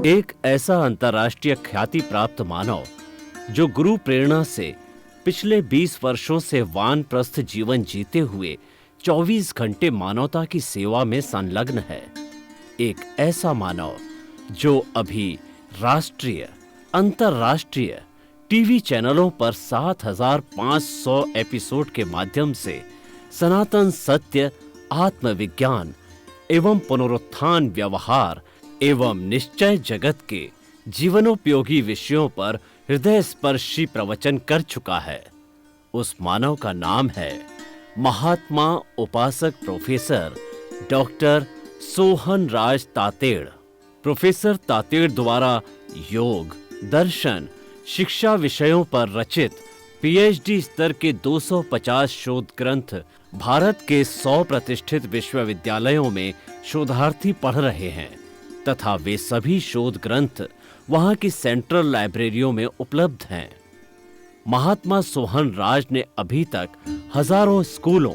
एक ऐसा अंतर्राष्ट्रीय ख्याति प्राप्त मानव जो गुरु प्रेरणा से पिछले 20 वर्षों से वानप्रस्थ जीवन जीते हुए 24 घंटे मानवता की सेवा में संलग्न है। एक ऐसा मानव जो अभी राष्ट्रीय, अंतर्राष्ट्रीय टीवी चैनलों पर 7,500 एपिसोड के माध्यम से सनातन सत्य, आत्मविज्ञान एवं पुनरुत्थान, व्यवहार एवं निश्चय जगत के जीवनोपयोगी विषयों पर हृदय स्पर्शी प्रवचन कर चुका है। उस मानव का नाम है महात्मा उपासक प्रोफेसर डॉक्टर सोहन राज तातेड़। प्रोफेसर तातेड़ द्वारा योग, दर्शन, शिक्षा विषयों पर रचित पीएचडी स्तर के 250 शोध ग्रंथ भारत के 100 प्रतिष्ठित विश्वविद्यालयों में शोधार्थी पढ़ रहे हैं तथा वे सभी शोध ग्रंथ वहां की सेंट्रल लाइब्रेरियों में उपलब्ध हैं। महात्मा सोहन राज ने अभी तक हजारों स्कूलों,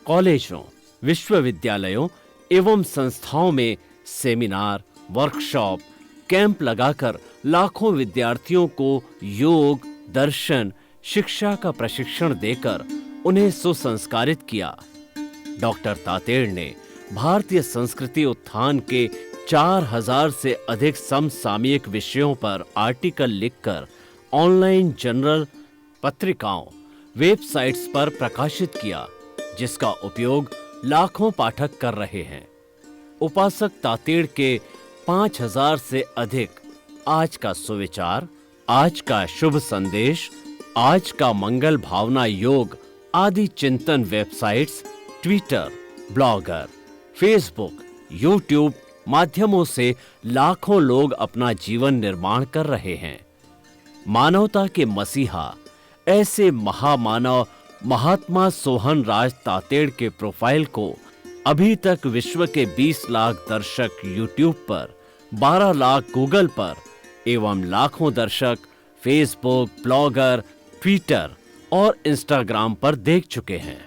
कॉलेजों, विश्वविद्यालयों एवं संस्थाओं में सेमिनार, वर्कशॉप, कैंप लगाकर लाखों विद्यार्थियों को योग, दर्शन, शिक्षा का प्रशिक्षण देकर उन्हें सुसंस्कारित किया। डॉक्टर तातेड़ ने भारतीय संस्कृति उत्थान के 4,000 से अधिक समसामयिक विषयों पर आर्टिकल लिखकर ऑनलाइन जर्नल, पत्रिकाओं, वेबसाइट्स पर प्रकाशित किया, जिसका उपयोग लाखों पाठक कर रहे हैं। उपासक तातेड़ के 5,000 से अधिक आज का सुविचार, आज का शुभ संदेश, आज का मंगल भावना योग आदि चिंतन websites, Twitter, blogger, Facebook, YouTube माध्यमों से लाखों लोग अपना जीवन निर्माण कर रहे हैं। मानवता के मसीहा ऐसे महामानव महात्मा सोहन राज तातेड़ के प्रोफाइल को अभी तक विश्व के 20 लाख दर्शक यूट्यूब पर, 12 लाख गूगल पर एवं लाखों दर्शक फेसबुक, ब्लॉगर, ट्विटर और इंस्टाग्राम पर देख चुके हैं।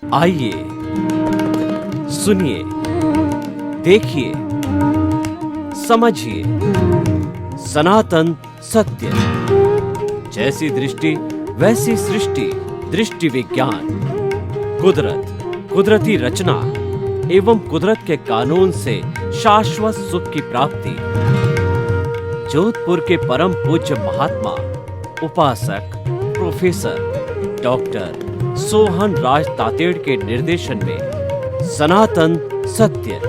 आइए सुनिए, देखिए, समझिए सनातन सत्य। जैसी दृष्टि वैसी सृष्टि, दृष्टि विज्ञान, कुदरत, कुदरती रचना एवं कुदरत के कानून से शाश्वत सुख की प्राप्ति। जोधपुर के परम पूज्य महात्मा उपासक प्रोफेसर डॉक्टर सोहन राज तातेड़ के निर्देशन में सनातन सत्य,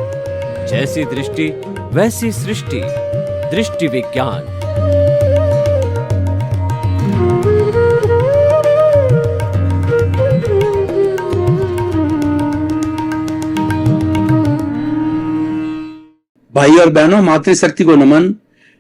जैसी दृष्टि वैसी सृष्टि, दृष्टि विज्ञान। भाई और बहनों, मातृशक्ति को नमन।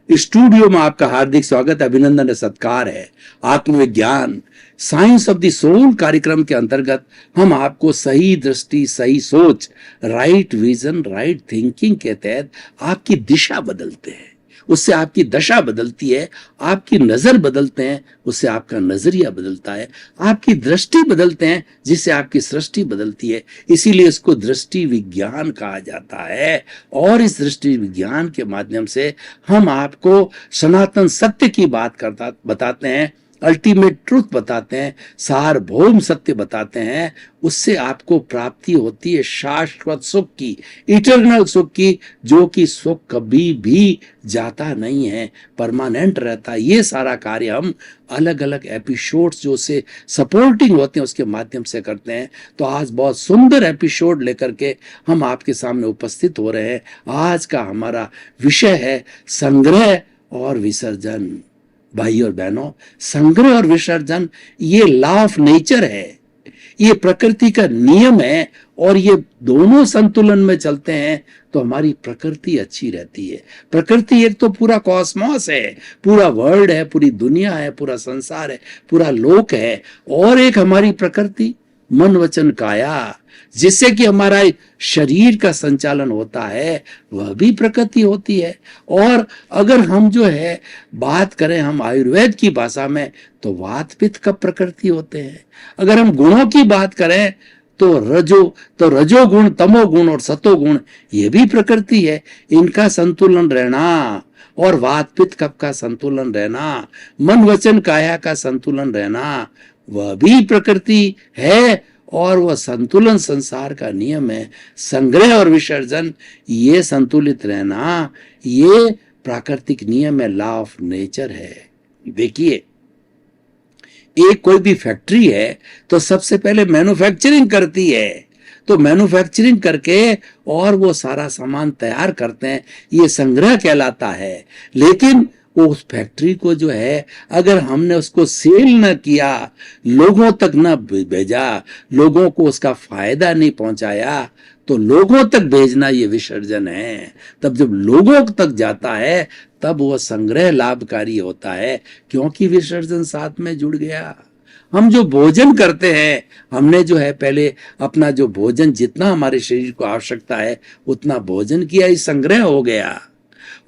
स्टूडियो में आपका हार्दिक स्वागत, अभिनंदन, सत्कार है। आत्मविज्ञान, साइंस ऑफ द सोल कार्यक्रम के अंतर्गत हम आपको सही दृष्टि, सही सोच, राइट विजन, राइट थिंकिंग के तहत आपकी दिशा बदलते हैं। उससे आपकी दशा बदलती है, आपकी नजर बदलते हैं, उससे आपका नजरिया बदलता है, आपकी दृष्टि बदलते हैं, जिससे आपकी सृष्टि बदलती है। इसीलिए इसको दृष्टि विज्ञान कहा जाता है। और इस दृष्टि विज्ञान के माध्यम से हम आपको सनातन सत्य की बात बताते हैं, अल्टीमेट ट्रूथ बताते हैं, सार्वभौम सत्य बताते हैं। उससे आपको प्राप्ति होती है शाश्वत सुख की, इटर्नल सुख की, जो कि सुख कभी भी जाता नहीं है, परमानेंट रहता है। ये सारा कार्य हम अलग अलग एपिसोड्स जो से सपोर्टिंग होते हैं उसके माध्यम से करते हैं। तो आज बहुत सुंदर एपिसोड लेकर के हम आपके सामने उपस्थित हो रहे हैं। आज का हमारा विषय है संग्रह और विसर्जन। भाई और बहनों, संग्रह और विसर्जन ये लॉ ऑफ नेचर है, ये प्रकृति का नियम है। और ये दोनों संतुलन में चलते हैं तो हमारी प्रकृति अच्छी रहती है। प्रकृति एक तो पूरा कॉस्मॉस है, पूरा वर्ल्ड है, पूरी दुनिया है, पूरा संसार है, पूरा लोक है। और एक हमारी प्रकृति मन वचन काया, जिससे कि हमारा शरीर का संचालन होता है, वह भी प्रकृति होती है। और अगर हम जो है बात करें हम आयुर्वेद की भाषा में, तो वात पित्त का प्रकृति होते हैं। अगर हम गुणों की बात करें तो रजोगुण, तमोगुण और सतोगुण, ये भी प्रकृति है। इनका संतुलन रहना और वात पित्त कफ का संतुलन रहना, मन वचन काया का संतुलन रहना, वह भी प्रकृति है और वह संतुलन संसार का नियम है। संग्रह और विसर्जन ये संतुलित रहना, ये प्राकृतिक नियम है, लॉ ऑफ नेचर है। देखिए, एक कोई भी फैक्ट्री है तो सबसे पहले मैन्युफैक्चरिंग करती है, तो मैन्युफैक्चरिंग करके और वो सारा सामान तैयार करते हैं, ये संग्रह कहलाता है। लेकिन वो उस फैक्ट्री को जो है, अगर हमने उसको सेल न किया, लोगों तक न भेजा, लोगों को उसका फायदा नहीं पहुंचाया, तो लोगों तक भेजना ये विसर्जन है। तब जब लोगों तक जाता है तब वो संग्रह लाभकारी होता है, क्योंकि विसर्जन साथ में जुड़ गया। हम जो भोजन करते हैं, हमने जो है पहले अपना जो भोजन जितना हमारे शरीर को आवश्यकता है उतना भोजन किया, ये संग्रह हो गया।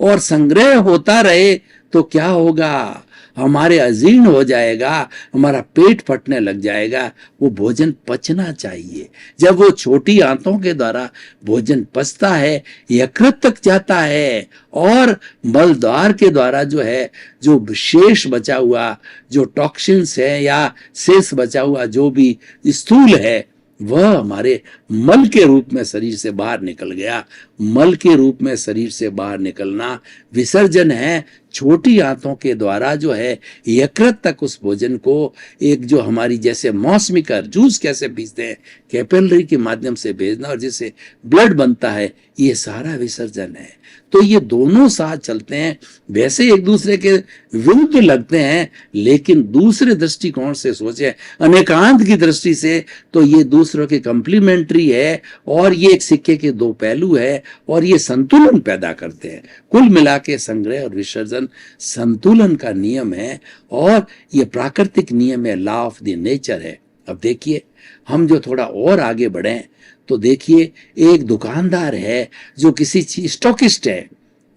और संग्रह होता रहे तो क्या होगा, हमारे अजीर्ण हो जाएगा, हमारा पेट फटने लग जाएगा। वो भोजन पचना चाहिए। जब वो छोटी आंतों के द्वारा भोजन पचता है, यकृत तक जाता है और मल द्वार के द्वारा जो है, जो शेष बचा हुआ जो टॉक्सिन्स है या शेष बचा हुआ जो भी स्थूल है, वह हमारे मल के रूप में शरीर से बाहर निकल गया। मल के रूप में शरीर से बाहर निकलना विसर्जन है। छोटी आंतों के द्वारा जो है यकृत तक उस भोजन को, एक जो हमारी जैसे मौसमी का जूस कैसे पीते हैं, कैपिलरी के माध्यम से भेजना और जिससे ब्लड बनता है, ये सारा विसर्जन है। तो ये दोनों साथ चलते हैं। वैसे एक दूसरे के विरुद्ध लगते हैं, लेकिन दूसरे दृष्टिकोण से सोचे, अनेकांत की दृष्टि से, तो ये दूसरों के कंप्लीमेंट्री है और ये एक सिक्के के दो पहलू है और ये संतुलन पैदा करते हैं। कुल मिला के संग्रह और विसर्जन संतुलन का नियम है और ये प्राकृतिक नियम है, लॉ ऑफ द नेचर है। अब देखिए, हम जो थोड़ा और आगे बढ़े तो देखिए, एक दुकानदार है जो किसी चीज स्टॉकिस्ट है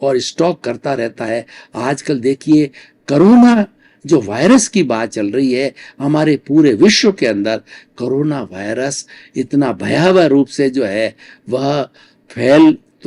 और स्टॉक करता रहता है। आजकल देखिए, कोरोना जो वायरस की बात चल रही है, हमारे पूरे विश्व के अंदर कोरोना वायरस इतना भयावह रूप से जो है वह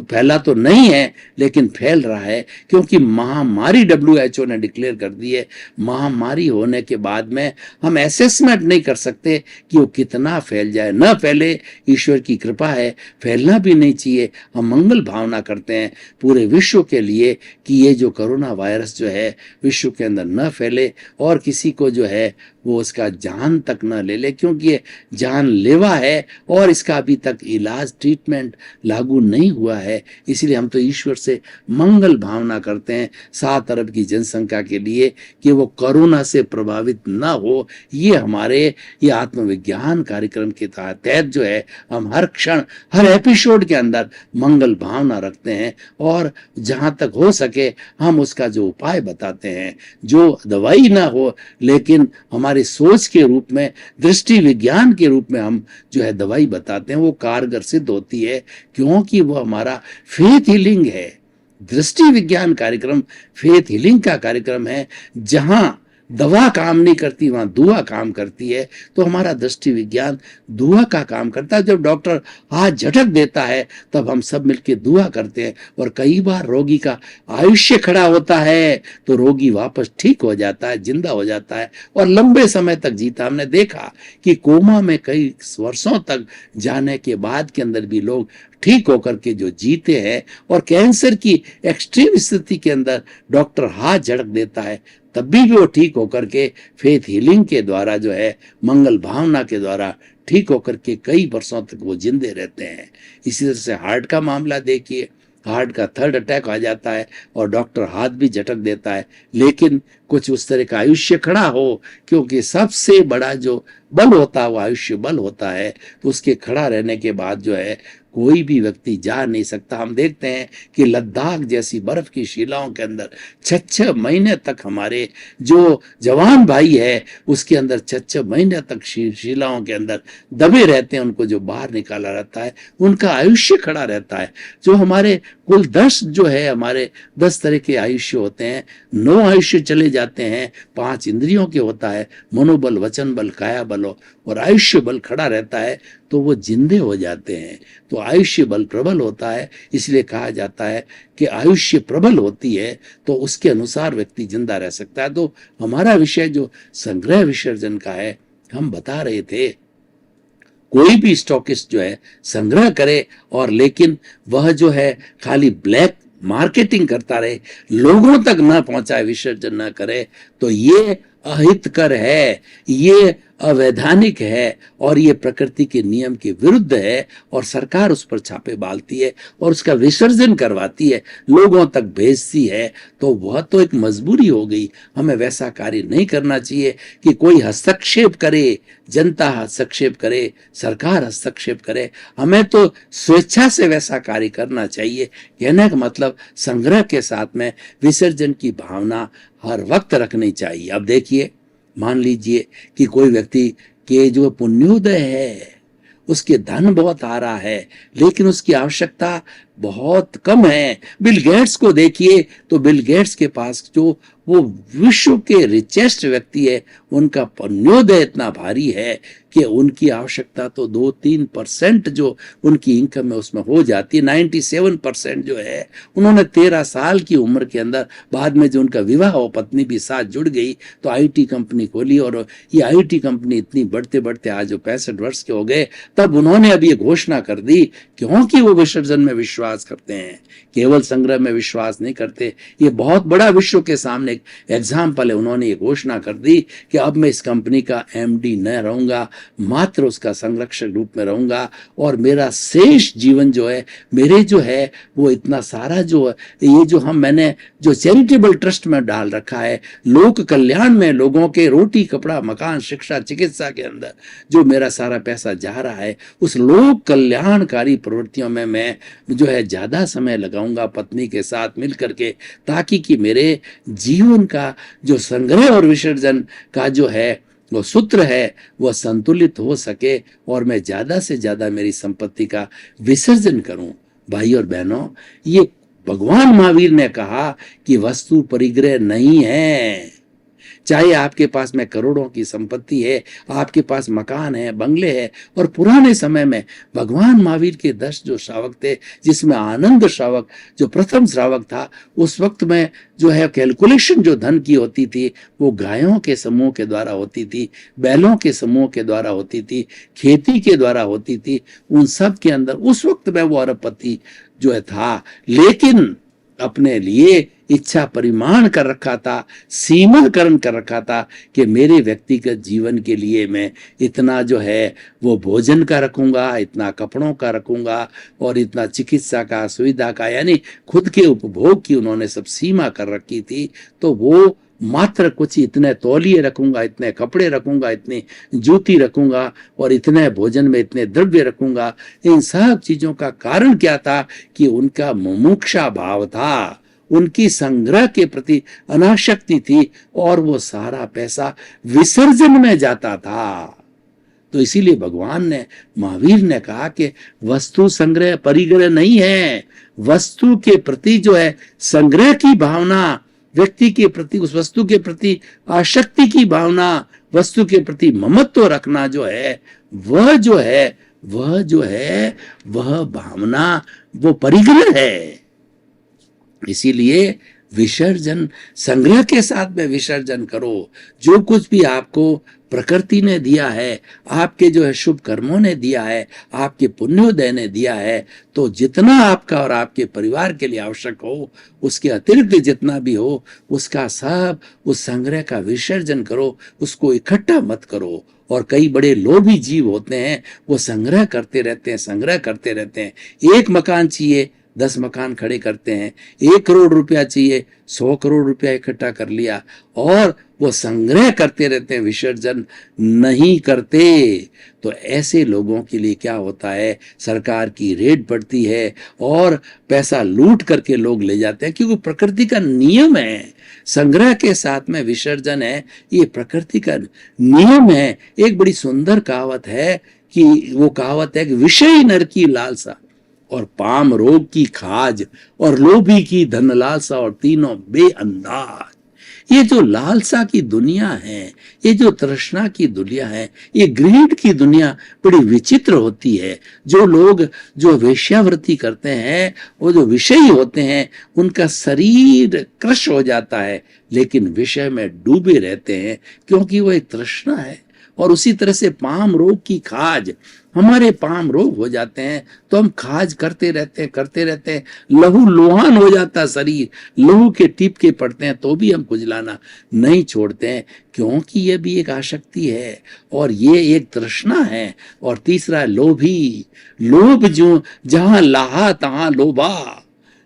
फैला तो नहीं है, लेकिन फैल रहा है, क्योंकि महामारी WHO ने डिक्लेयर कर दी है। महामारी होने के बाद में हम असेसमेंट नहीं कर सकते कि वो कितना फैल जाए। न फैले, ईश्वर की कृपा है, फैलना भी नहीं चाहिए। हम मंगल भावना करते हैं पूरे विश्व के लिए कि ये जो कोरोना वायरस जो है विश्व के अंदर न फैले और किसी को जो है वो उसका जान तक न ले ले, क्योंकि ये जानलेवा है और इसका अभी तक इलाज, ट्रीटमेंट लागू नहीं हुआ है। इसलिए हम तो ईश्वर से मंगल भावना करते हैं 7 अरब की जनसंख्या के लिए कि वो कोरोना से प्रभावित न हो। ये आत्मविज्ञान कार्यक्रम के तहत जो है हम हर क्षण, हर एपिसोड के अंदर मंगल भावना रखते हैं और जहां तक हो सके हम उसका जो उपाय बताते हैं, जो दवाई ना हो लेकिन हमारे सोच के रूप में, दृष्टि विज्ञान के रूप में हम जो है दवाई बताते हैं, वो कारगर सिद्ध होती है, क्योंकि वो हमारा फेथ हीलिंग है। दृष्टि विज्ञान कार्यक्रम फेथ हीलिंग का कार्यक्रम है। जहां दवा काम नहीं करती वहां दुआ काम करती है। तो हमारा दृष्टि विज्ञान दुआ का काम करता है। जब डॉक्टर हाथ झटक देता है तब हम सब मिलकर दुआ करते हैं और कई बार रोगी का आयुष्य खड़ा होता है तो रोगी वापस ठीक हो जाता है, जिंदा हो जाता है और लंबे समय तक जीता। हमने देखा कि कोमा में कई वर्षों तक जाने के बाद के अंदर भी लोग ठीक होकर के जो जीते हैं। और कैंसर की एक्सट्रीम स्थिति के अंदर डॉक्टर हाथ झटक देता है तब भी वो ठीक होकर के फेथ हीलिंग के द्वारा जो है, मंगल भावना के द्वारा ठीक होकर के कई वर्षों तक वो जिंदे रहते हैं। इसी तरह से हार्ट का मामला देखिए, हार्ट का 3rd अटैक आ जाता है और डॉक्टर हाथ भी झटक देता है, लेकिन कुछ उस तरह का आयुष्य खड़ा हो, क्योंकि सबसे बड़ा जो बल होता है वो आयुष्य बल होता है। तो उसके खड़ा रहने के बाद जो है कोई भी व्यक्ति जा नहीं सकता। हम देखते हैं कि लद्दाख जैसी बर्फ की शिलाओं के अंदर 6-6 महीने तक हमारे जो जवान भाई है उसके अंदर 6-6 महीने तक शिलाओं के अंदर दबे रहते हैं। उनको जो बाहर निकाला रहता है उनका आयुष्य खड़ा रहता है। जो हमारे कुल 10 जो है हमारे 10 तरह के आयुष्य होते हैं। 9 आयुष्य चले जाते हैं, 5 इंद्रियों के होता है, मनोबल, वचन बल, काया बल और आयुष्य बल खड़ा रहता है, तो वो जिंदे हो जाते हैं। तो आयुष्य बल प्रबल होता है, इसलिए कहा जाता है कि आयुष्य प्रबल होती है तो उसके अनुसार व्यक्ति जिंदा रह सकता है। तो हमारा विषय जो संग्रह विसर्जन का है, हम बता रहे थे कोई भी स्टॉकिस्ट जो है संग्रह करे, और लेकिन वह जो है खाली ब्लैक मार्केटिंग करता रहे, लोगों तक ना पहुंचाए, विसर्जन ना करे, तो ये अहितकर है, ये अवैधानिक है और ये प्रकृति के नियम के विरुद्ध है। और सरकार उस पर छापे डालती है और उसका विसर्जन करवाती है, लोगों तक भेजती है। तो वह तो एक मजबूरी हो गई। हमें वैसा कार्य नहीं करना चाहिए कि कोई हस्तक्षेप करे, जनता हस्तक्षेप करे, सरकार हस्तक्षेप करे। हमें तो स्वेच्छा से वैसा कार्य करना चाहिए। कहने का मतलब संग्रह के साथ में विसर्जन की भावना हर वक्त रखनी चाहिए। अब देखिए, मान लीजिए कि कोई व्यक्ति के जो पुण्योदय है, उसके धन बहुत आ रहा है, लेकिन उसकी आवश्यकता बहुत कम है। बिल गेट्स को देखिए, तो बिल गेट्स के पास जो वो विश्व के रिचेस्ट व्यक्ति है, उनका पुण्योदय इतना भारी है कि उनकी आवश्यकता तो 2-3% जो उनकी इनकम है उसमें हो जाती है। 97% जो है, उन्होंने 13 साल की उम्र के अंदर, बाद में जो उनका विवाह हो, पत्नी भी साथ जुड़ गई तो आईटी कंपनी खोली, और ये आईटी कंपनी इतनी बढ़ते बढ़ते आज जो 65 वर्ष के हो गए, तब उन्होंने अब ये घोषणा कर दी, क्योंकि वो विसर्जन में विश्वास करते हैं, केवल संग्रह में विश्वास नहीं करते। ये बहुत बड़ा विश्व के सामने एक एग्जाम्पल है। उन्होंने ये घोषणा कर दी कि अब मैं इस कंपनी का एमडी न रहूंगा, मात्र उसका संरक्षक रूप में रहूंगा, और मेरा शेष जीवन जो है, मेरे जो है वो इतना सारा जो है, ये जो मैंने जो चैरिटेबल ट्रस्ट में डाल रखा है, लोक कल्याण में, लोगों के रोटी कपड़ा मकान शिक्षा चिकित्सा के अंदर जो मेरा सारा पैसा जा रहा है, उस लोक कल्याणकारी प्रवृत्तियों में मैं जो है ज्यादा समय लगाऊंगा पत्नी के साथ मिल करके, ताकि कि मेरे जीवन का जो संग्रह और विसर्जन का जो है वो सूत्र है, वह संतुलित हो सके और मैं ज्यादा से ज्यादा मेरी संपत्ति का विसर्जन करूं। भाई और बहनों, ये भगवान महावीर ने कहा कि वस्तु परिग्रह नहीं है। चाहे आपके पास में करोड़ों की संपत्ति है, आपके पास मकान है, बंगले है, और पुराने समय में भगवान महावीर के 10 जो श्रावक थे, जिसमें आनंद श्रावक जो प्रथम श्रावक था, उस वक्त में जो है कैलकुलेशन जो धन की होती थी वो गायों के समूह के द्वारा होती थी, बैलों के समूह के द्वारा होती थी, खेती के द्वारा होती थी। उन सब के अंदर उस वक्त में वो अरबपति जो है था, लेकिन अपने लिए इच्छा परिमाण कर रखा था, सीमाकरण कर रखा था कि मेरे व्यक्तिगत जीवन के लिए मैं इतना जो है वो भोजन का रखूंगा, इतना कपड़ों का रखूंगा, और इतना चिकित्सा का, सुविधा का, यानी खुद के उपभोग की उन्होंने सब सीमा कर रखी थी। तो वो मात्र कुछ इतने तौलिए रखूंगा, इतने कपड़े रखूंगा, इतनी जूती रखूंगा, और इतने भोजन में इतने द्रव्य रखूंगा। इन सब चीजों का कारण क्या था कि उनका मुमुक्षा भाव था, उनकी संग्रह के प्रति अनासक्ति थी, और वो सारा पैसा विसर्जन में जाता था। तो इसीलिए भगवान ने, महावीर ने कहा कि वस्तु संग्रह परिग्रह नहीं है। वस्तु के प्रति जो है संग्रह की भावना, व्यक्ति के प्रति, उस वस्तु के प्रति आसक्ति की भावना, वस्तु के प्रति ममत्व रखना जो है, वह भावना वो परिग्रह है। इसीलिए विसर्जन, संग्रह के साथ में विसर्जन करो। जो कुछ भी आपको प्रकृति ने दिया है, आपके जो है शुभ कर्मों ने दिया है, आपके पुण्योदय ने दिया है, तो जितना आपका और आपके परिवार के लिए आवश्यक हो, उसके अतिरिक्त जितना भी हो, उसका सब उस संग्रह का विसर्जन करो, उसको इकट्ठा मत करो। और कई बड़े लोभी जीव होते हैं, वो संग्रह करते रहते हैं, संग्रह करते रहते हैं। 1 मकान चाहिए, 10 मकान खड़े करते हैं। 1 करोड़ रुपया चाहिए, 100 करोड़ रुपया इकट्ठा कर लिया, और वो संग्रह करते रहते हैं, विसर्जन नहीं करते। तो ऐसे लोगों के लिए क्या होता है, सरकार की रेड पड़ती है और पैसा लूट करके लोग ले जाते हैं, क्योंकि प्रकृति का नियम है। संग्रह के साथ में विसर्जन है, ये प्रकृति का नियम है। एक बड़ी सुंदर कहावत है कि वो कहावत है कि विषय नर की लालसा और पाम रोग की खाज और लोभी की धन लालसा और तीनों बेअंदाज। ये जो लालसा की दुनिया है, ये जो तृष्णा की दुनिया है, ये ग्रीड की दुनिया बड़ी विचित्र होती है। जो लोग जो वेश्यावृत्ति करते हैं, वो जो विषयी होते हैं, उनका शरीर क्रश हो जाता है, लेकिन विषय में डूबे रहते हैं, क्योंकि वो एक तृष्णा है। और उसी तरह से पाम रोग की खाज, हमारे पाम रोग हो जाते हैं तो हम खाज करते रहते हैं, लहू लोहान हो जाता शरीर, लहू के टीपके पड़ते हैं तो भी हम खुजलाना नहीं छोड़ते हैं, क्योंकि ये भी एक आसक्ति है और ये एक तृष्णा है। और तीसरा लोभी, लोभ जो जहां लाहा तहां लोभा,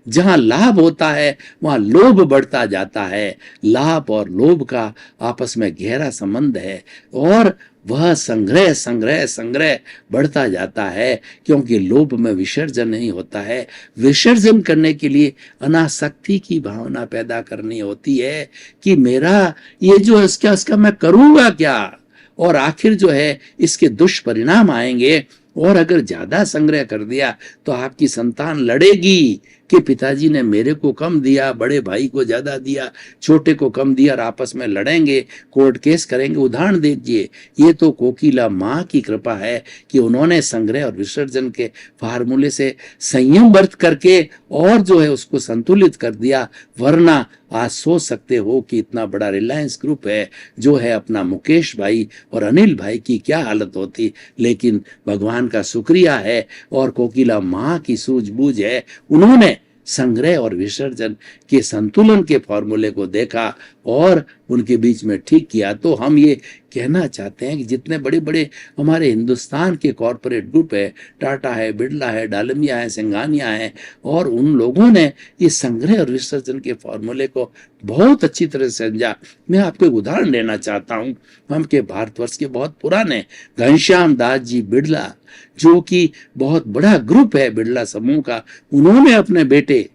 जहां लाभ होता है वहां लोभ बढ़ता जाता है। लाभ और लोभ का आपस में गहरा संबंध है और वह संग्रह संग्रह संग्रह बढ़ता जाता है, क्योंकि लोभ में विसर्जन नहीं होता है। विसर्जन करने के लिए अनासक्ति की भावना पैदा करनी होती है कि मेरा ये जो इसका मैं करूंगा क्या, और आखिर जो है इसके दुष्परिणाम आएंगे। और अगर ज्यादा संग्रह कर दिया तो आपकी संतान लड़ेगी कि पिताजी ने मेरे को कम दिया, बड़े भाई को ज्यादा दिया, छोटे को कम दिया, और आपस में लड़ेंगे, कोर्ट केस करेंगे। उदाहरण दीजिए, ये तो कोकिला माँ की कृपा है कि उन्होंने संग्रह और विसर्जन के फार्मूले से संयम बरत करके और जो है उसको संतुलित कर दिया। वरना आज सोच सकते हो कि इतना बड़ा रिलायंस ग्रुप है जो है अपना मुकेश भाई और अनिल भाई की क्या हालत होती। लेकिन भगवान का शुक्रिया है और कोकिला माँ की सूझबूझ है, उन्होंने संग्रह और विसर्जन के संतुलन के फॉर्मूले को देखा और उनके बीच में ठीक किया। तो हम ये कहना चाहते हैं कि जितने बड़े बड़े हमारे हिंदुस्तान के कॉरपोरेट ग्रुप है, टाटा है, बिरला है, डालमिया है, सिंघानिया है, और उन लोगों ने ये संग्रह और विसर्जन के फॉर्मूले को बहुत अच्छी तरह से समझा। मैं आपको एक उदाहरण देना चाहता हूँ। हम के भारतवर्ष के बहुत पुराने घनश्याम दास जी बिरला, जो कि बहुत बड़ा ग्रुप है बिरला समूह का, उन्होंने अपने बेटे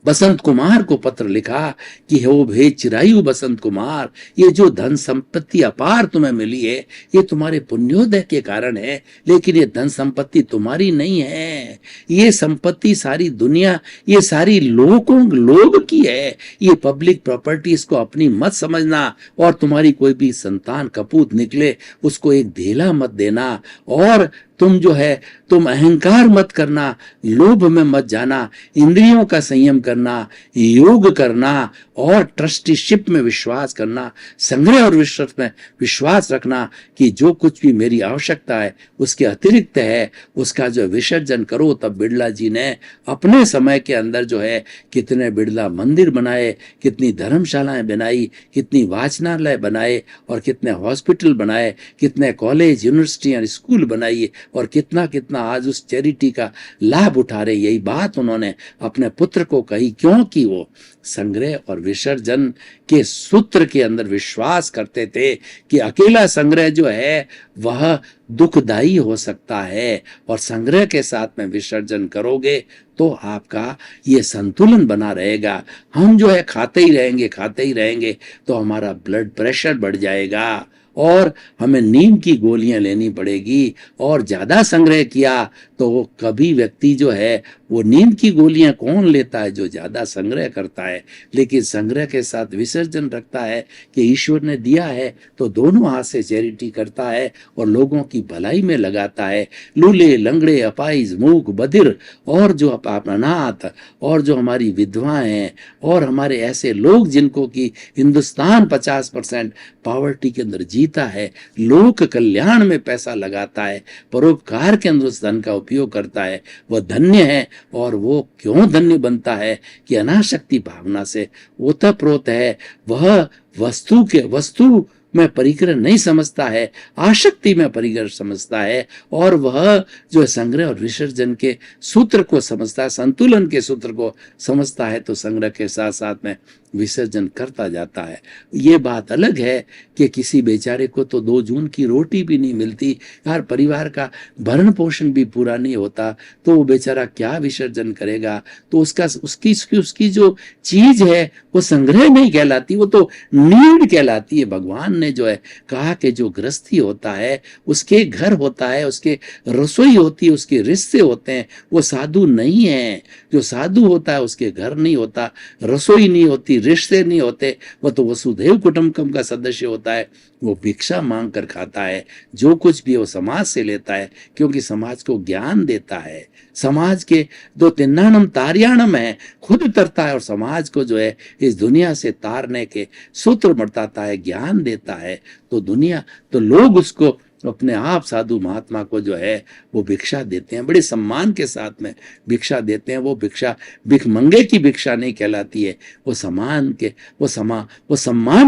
बसंत कुमार को पत्र लिखा कि हो भे चिरायु बसंत कुमार, ये जो धन संपत्ति अपार तुम्हें मिली है ये तुम्हारे पुण्योदय के कारण है, लेकिन ये धन संपत्ति तुम्हारी नहीं है। ये संपत्ति सारी दुनिया, ये सारी लोग की है। ये पब्लिक प्रॉपर्टी, इसको अपनी मत समझना, और तुम्हारी कोई भी संतान कपूत निकले उसको एक धेला मत देना, और तुम जो है तुम अहंकार मत करना, लोभ में मत जाना, इंद्रियों का संयम करना, योग करना और ट्रस्टीशिप में विश्वास करना, संग्रह और विश्वास में विश्वास रखना कि जो कुछ भी मेरी आवश्यकता है उसके अतिरिक्त है उसका जो विसर्जन करो। तब बिरला जी ने अपने समय के अंदर जो है कितने बिरला मंदिर बनाए, कितनी धर्मशालाएं बनाई, कितनी वाचनालय बनाए और कितने हॉस्पिटल बनाए, कितने कॉलेज, यूनिवर्सिटी और स्कूल बनाइए, और कितना कितना आज उस चैरिटी का लाभ उठा रहे। यही बात उन्होंने अपने पुत्र को कही, क्योंकि वो संग्रह और विसर्जन के सूत्र के अंदर विश्वास करते थे कि अकेला संग्रह जो है वह दुखदाई हो सकता है, और संग्रह के साथ में विसर्जन करोगे तो आपका ये संतुलन बना रहेगा। हम जो है खाते ही रहेंगे तो हमारा ब्लड प्रेशर बढ़ जाएगा और हमें नींद की गोलियां लेनी पड़ेगी, और ज्यादा संग्रह किया तो कभी व्यक्ति जो है वो नींद की गोलियां कौन लेता है, जो ज्यादा संग्रह करता है। लेकिन संग्रह के साथ विसर्जन रखता है कि ईश्वर ने दिया है तो दोनों हाथ से चैरिटी करता है और लोगों की भलाई में लगाता है। लूले, लंगड़े, अपाइज, मूक, बधिर और जो अनाथ और जो हमारी विधवाएं हैं और हमारे ऐसे लोग जिनको कि हिंदुस्तान 50% पॉवर्टी के अंदर जीता है, लोक कल्याण में पैसा लगाता है, परोपकार के अंदर उस धन का उपयोग करता है, वह धन्य है। और वो क्यों धन्य बनता है कि अनासक्ति भावना से ओतप्रोत है। वह वस्तु में परिग्रह नहीं समझता है, आसक्ति में परिग्रह समझता है, और वह जो संग्रह और विसर्जन के सूत्र को समझता है, संतुलन के सूत्र को समझता है, तो संग्रह के साथ साथ में विसर्जन करता जाता है। ये बात अलग है कि किसी बेचारे को तो 2 जून की रोटी भी नहीं मिलती, यार परिवार का भरण पोषण भी पूरा नहीं होता, तो वो बेचारा क्या विसर्जन करेगा। तो उसकी जो चीज है वो संग्रह नहीं कहलाती, वो तो नीड कहलाती है। भगवान ने जो है कहा कि जो गृहस्थी होता है उसके घर होता है, उसके रसोई होती है, उसके रिश्ते होते हैं, वो साधु नहीं है। जो साधु होता है उसके घर नहीं होता, रसोई नहीं होती, रिश्ते नहीं होते, वो तो वसुधैव कुटुंबकम का सदस्य होता है। वो भिक्षा मांग कर खाता है, जो कुछ भी वो समाज से लेता है, क्योंकि समाज को ज्ञान देता है। समाज के दो तिन्नानम तार्याणम है, खुद तरता है और समाज को जो है इस दुनिया से तारने के सूत्र बताता है, ज्ञान देता है। तो लोग उसको अपने आप साधु महात्मा को जो है वो भिक्षा देते हैं, बड़े सम्मान के साथ में भिक्षा देते हैं। वो भिक्षा भिखमंगे की भिक्षा नहीं कहलाती है, वो सम्मान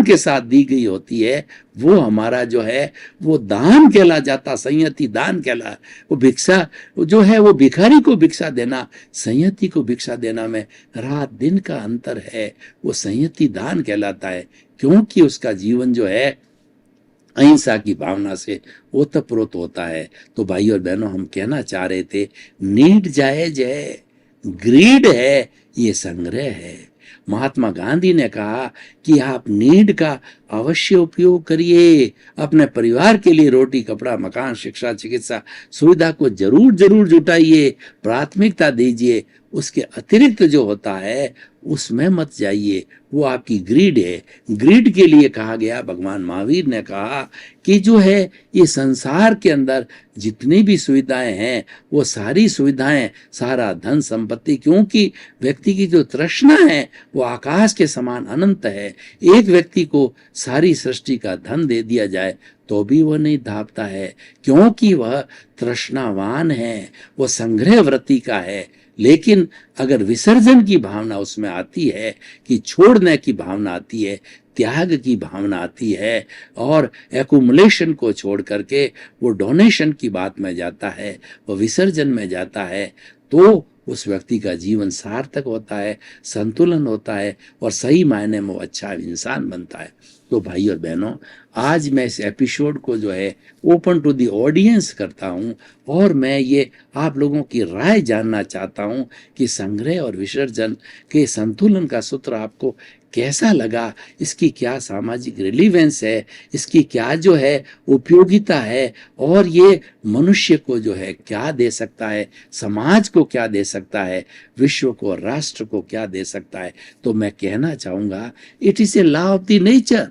के साथ दी गई होती है। वो हमारा जो है वो दान कहला जाता, संयति दान कहला। वो भिक्षा जो है वो भिखारी को भिक्षा देना, संयति को भिक्षा देना में रात दिन का अंतर है। वो संयति दान कहलाता है, क्योंकि उसका जीवन जो है अहिंसा की भावना से ओतप्रोत होता है। तो भाई और बहनों, हम कहना चाह रहे थे, नीड जायज है, ग्रीड है, ये संग्रह है। महात्मा गांधी ने कहा कि आप नीड का अवश्य उपयोग करिए, अपने परिवार के लिए रोटी, कपड़ा, मकान, शिक्षा, चिकित्सा सुविधा को जरूर जरूर जुटाइए, प्राथमिकता दीजिए। उसके अतिरिक्त जो होता है उसमें मत जाइए, वो आपकी ग्रीड है। ग्रीड के लिए कहा गया, भगवान महावीर ने कहा कि जो है ये संसार के अंदर जितनी भी सुविधाएं हैं, वो सारी सुविधाएं, सारा धन संपत्ति, क्योंकि व्यक्ति की जो तृष्णा है वो आकाश के समान अनंत है। एक व्यक्ति को सारी सृष्टि का धन दे दिया जाए तो भी वह नहीं धापता है, क्योंकि वह तृष्णावान है, वो संग्रह वृत्ति का है। लेकिन अगर विसर्जन की भावना उसमें आती है, कि छोड़ने की भावना आती है, त्याग की भावना आती है, और एक्युमुलेशन को छोड़ करके वो डोनेशन की बात में जाता है, वो विसर्जन में जाता है, तो उस व्यक्ति का जीवन सार्थक होता है, संतुलन होता है, और सही मायने में वो अच्छा इंसान बनता है। तो भाई और बहनों, आज मैं इस एपिसोड को जो है ओपन टू द ऑडियंस करता हूं, और मैं ये आप लोगों की राय जानना चाहता हूं कि संग्रह और विसर्जन के संतुलन का सूत्र आपको कैसा लगा, इसकी क्या सामाजिक रिलीवेंस है, इसकी क्या जो है उपयोगिता है, और ये मनुष्य को जो है क्या दे सकता है, समाज को क्या दे सकता है, विश्व को, राष्ट्र को क्या दे सकता है। तो मैं कहना चाहूंगा, it is a law of the nature.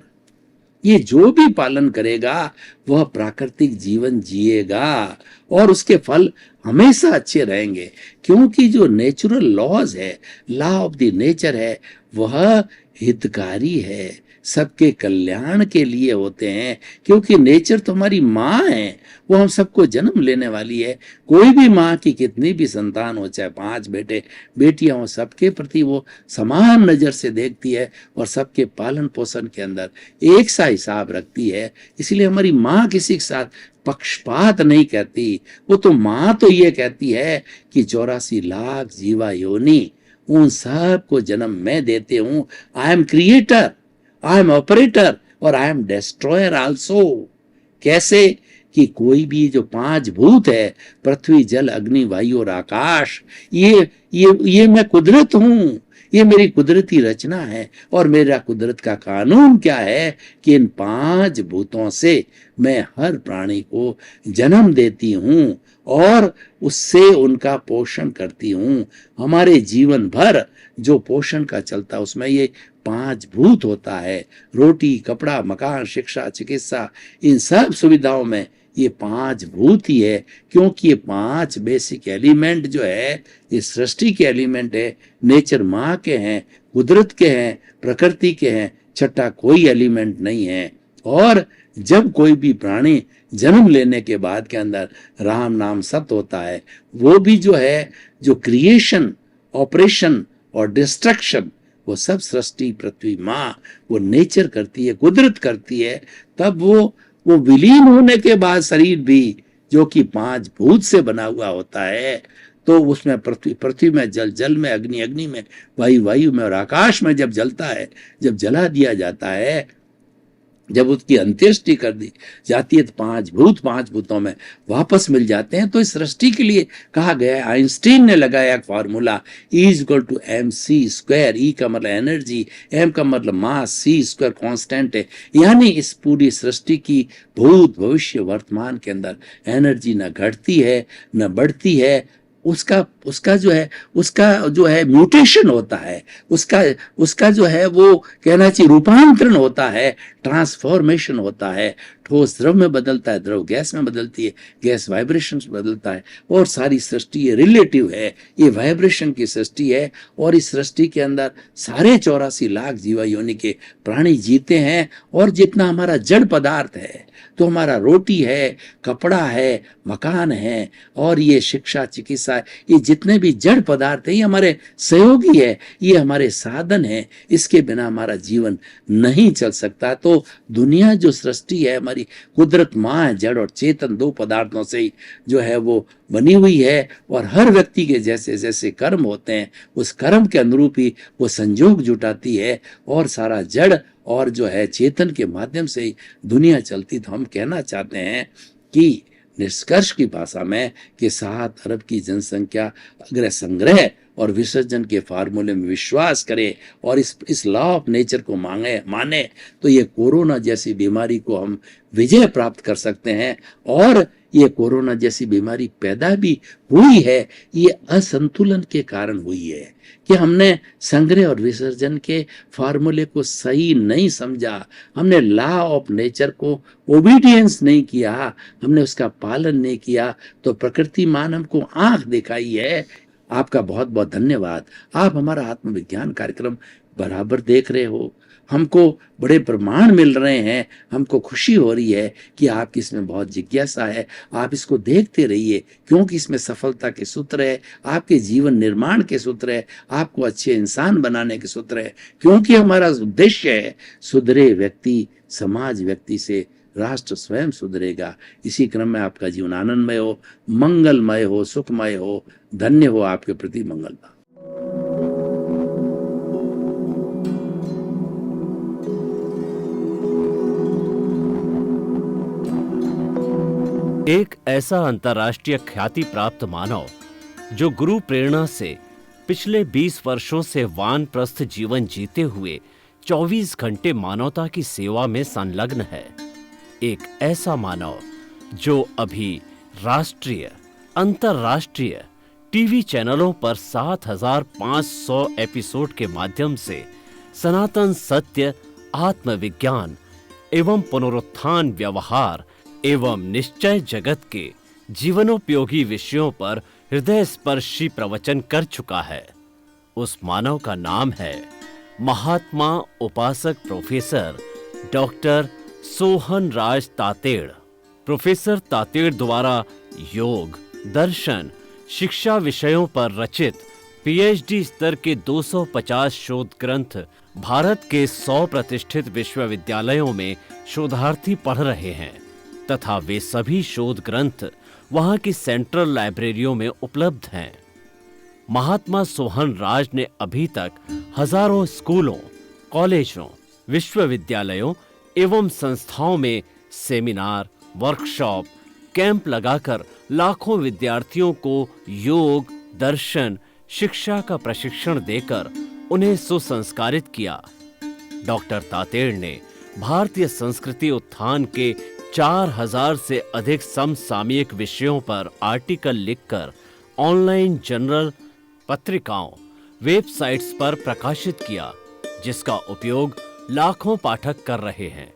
ये जो भी पालन करेगा वह प्राकृतिक जीवन जिएगा, और उसके फल हमेशा अच्छे रहेंगे, क्योंकि जो नेचुरल लॉज है, लॉ ऑफ द नेचर है, वह हितकारी है, सबके कल्याण के लिए होते हैं। क्योंकि नेचर तो हमारी माँ है, वो हम सबको जन्म लेने वाली है। कोई भी माँ की कितनी भी संतान हो, चाहे 5 बेटे बेटियां हो, सबके प्रति वो समान नजर से देखती है, और सबके पालन पोषण के अंदर एक सा हिसाब रखती है। इसलिए हमारी माँ किसी के साथ पक्षपात नहीं कहती। वो तो माँ तो ये कहती है कि 84 लाख जीवा योनि, उन सब को जन्म मैं देते हूं। I am creator, I am operator, और आई एम डिस्ट्रॉयर आल्सो। कैसे? कि कोई भी जो 5 भूत है, पृथ्वी, जल, अग्नि, वायु और आकाश, ये मैं कुदरत हूं, ये मेरी कुदरती रचना है। और मेरा कुदरत का कानून क्या है कि इन 5 भूतों से मैं हर प्राणी को जन्म देती हूं, और उससे उनका पोषण करती हूं। हमारे जीवन भर जो पोषण का चलता है उसमें ये 5 भूत होता है। रोटी, कपड़ा, मकान, शिक्षा, चिकित्सा, इन सब सुविधाओं में ये 5 भूत ही है, क्योंकि ये 5 बेसिक एलिमेंट जो है, ये सृष्टि के एलिमेंट है, नेचर माँ के हैं, कुदरत के हैं, प्रकृति के हैं, छठा कोई एलिमेंट नहीं है। और जब कोई भी प्राणी जन्म लेने के बाद के अंदर राम नाम सत्य होता है, वो भी जो है, जो क्रिएशन, ऑपरेशन और डिस्ट्रक्शन, वो सब सृष्टि, पृथ्वी माँ, वो नेचर करती है, कुदरत करती है। तब वो विलीन होने के बाद शरीर भी, जो कि 5 भूत से बना हुआ होता है, तो उसमें पृथ्वी में, जल में, अग्नि में, वायु में, और आकाश में जब जलता है, जब जला दिया जाता है, जब उसकी अंत्येष्टि कर दी जाती है तो पांच भूतों में वापस मिल जाते हैं। तो इस सृष्टि के लिए कहा गया है, आइंस्टीन ने लगाया एक फार्मूला, E=mc²। ई का मतलब एनर्जी, एम का मतलब मास, c² कांस्टेंट है। यानी इस पूरी सृष्टि की भूत भविष्य वर्तमान के अंदर एनर्जी न घटती है न बढ़ती है, उसका जो है म्यूटेशन होता है, उसका जो है वो कहना चाहिए रूपांतरण होता है, ट्रांसफॉर्मेशन होता है। ठोस द्रव में बदलता है, द्रव गैस में बदलती है, गैस वाइब्रेशन में बदलता है। और सारी सृष्टि ये रिलेटिव है, ये वाइब्रेशन की सृष्टि है। और इस सृष्टि के अंदर साढ़े 84 लाख जीवा योनि के प्राणी जीते हैं। और जितना हमारा जड़ पदार्थ है, तो हमारा रोटी है, कपड़ा है, मकान है, और ये शिक्षा चिकित्सा, ये जितने भी जड़ पदार्थ है, ये हमारे सहयोगी है, ये हमारे साधन है। इसके बिना हमारा जीवन नहीं चल सकता। तो दुनिया जो सृष्टि है हमारी, कुदरत माँ है, जड़ और चेतन 2 पदार्थों से ही जो है वो बनी हुई है। और हर व्यक्ति के जैसे जैसे कर्म होते हैं, उस कर्म के अनुरूप ही वो संजोग जुटाती है, और सारा जड़ और जो है चेतन के माध्यम से ही दुनिया चलती। तो हम कहना चाहते हैं कि निष्कर्ष की भाषा में कि 7 अरब की जनसंख्या अगर संग्रह और विसर्जन के फार्मूले में विश्वास करे और इस लॉ ऑफ नेचर को माने, तो ये कोरोना जैसी बीमारी को हम विजय प्राप्त कर सकते हैं। और ये कोरोना जैसी बीमारी पैदा भी हुई है, ये असंतुलन के कारण हुई है कि हमने संग्रह और विसर्जन के फार्मूले को सही नहीं समझा, हमने लॉ ऑफ नेचर को ओबीडियंस नहीं किया, हमने उसका पालन नहीं किया। तो प्रकृति मान हमको आंख दिखाई है। आपका बहुत बहुत धन्यवाद। आप हमारा आत्मविज्ञान कार्यक्रम बराबर देख रहे हो, हमको बड़े प्रमाण मिल रहे हैं, हमको खुशी हो रही है कि आपकी इसमें बहुत जिज्ञासा है। आप इसको देखते रहिए, क्योंकि इसमें सफलता के सूत्र है, आपके जीवन निर्माण के सूत्र है, आपको अच्छे इंसान बनाने के सूत्र है। क्योंकि हमारा उद्देश्य है सुधरे व्यक्ति, समाज व्यक्ति से राष्ट्र स्वयं सुधरेगा। इसी क्रम में आपका जीवन आनंदमय हो, मंगलमय हो, सुखमय हो। धन्य हो आपके प्रति मंगल। एक ऐसा अंतर्राष्ट्रीय ख्याति प्राप्त मानव जो गुरु प्रेरणा से पिछले 20 वर्षों से वानप्रस्थ जीवन जीते हुए 24 घंटे मानवता की सेवा में संलग्न है। एक ऐसा मानव जो अभी राष्ट्रीय, अंतर्राष्ट्रीय टीवी चैनलों पर 7,500 एपिसोड के माध्यम से सनातन सत्य, आत्मविज्ञान एवं पुनरुत्थान व्यवहार एवं निश्चय जगत के जीवनोपयोगी विषयों पर हृदय स्पर्शी प्रवचन कर चुका है। उस मानव का नाम है महात्मा उपासक प्रोफेसर डॉक्टर सोहन राज तातेड़। प्रोफेसर तातेड़ द्वारा योग, दर्शन, शिक्षा विषयों पर रचित पीएचडी स्तर के 250 शोध ग्रंथ भारत के 100 प्रतिष्ठित विश्वविद्यालयों में शोधार्थी पढ़ रहे हैं तथा वे सभी शोध ग्रंथ वहां की सेंट्रल लाइब्रेरियों में उपलब्ध हैं। महात्मा सोहन राज ने अभी तक हजारों स्कूलों, कॉलेजों, विश्वविद्यालयों एवं संस्थाओं में सेमिनार, वर्कशॉप, कैंप लगाकर लाखों विद्यार्थियों को योग, दर्शन, शिक्षा का प्रशिक्षण देकर उन्हें सुसंस्कारित किया। डॉक्टर तातेड़ ने भारतीय संस्कृति उत्थान के 4000 से अधिक समसामयिक विषयों पर आर्टिकल लिखकर ऑनलाइन जर्नल, पत्रिकाओं, वेबसाइट्स पर प्रकाशित किया, जिसका उपयोग लाखों पाठक कर रहे हैं।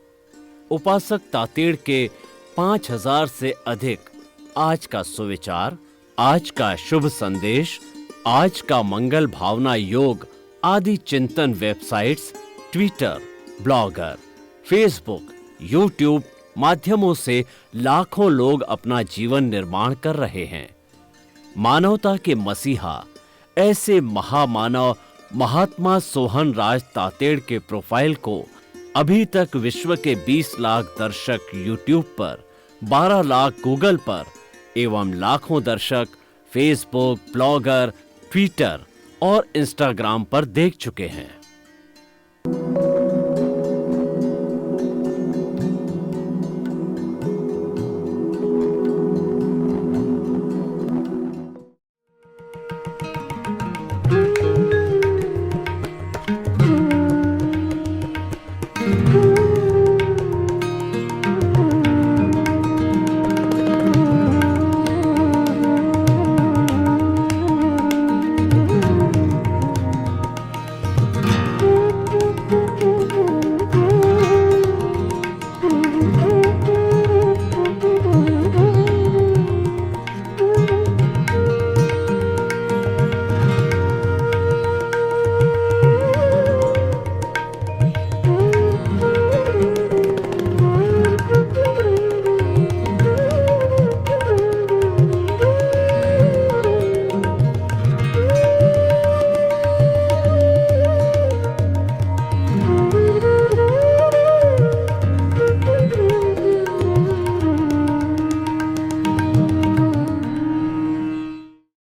उपासक तातेड़ के 5000 से अधिक आज का सुविचार, आज का शुभ संदेश, आज का मंगल भावना योग आदि चिंतन websites, Twitter, blogger, Facebook, YouTube माध्यमों से लाखों लोग अपना जीवन निर्माण कर रहे हैं। मानवता के मसीहा ऐसे महामानव महात्मा सोहन राज तातेड़ के प्रोफाइल को अभी तक विश्व के 20 लाख दर्शक यूट्यूब पर, 12 लाख गूगल पर एवं लाखों दर्शक फेसबुक, ब्लॉगर, ट्विटर और इंस्टाग्राम पर देख चुके हैं।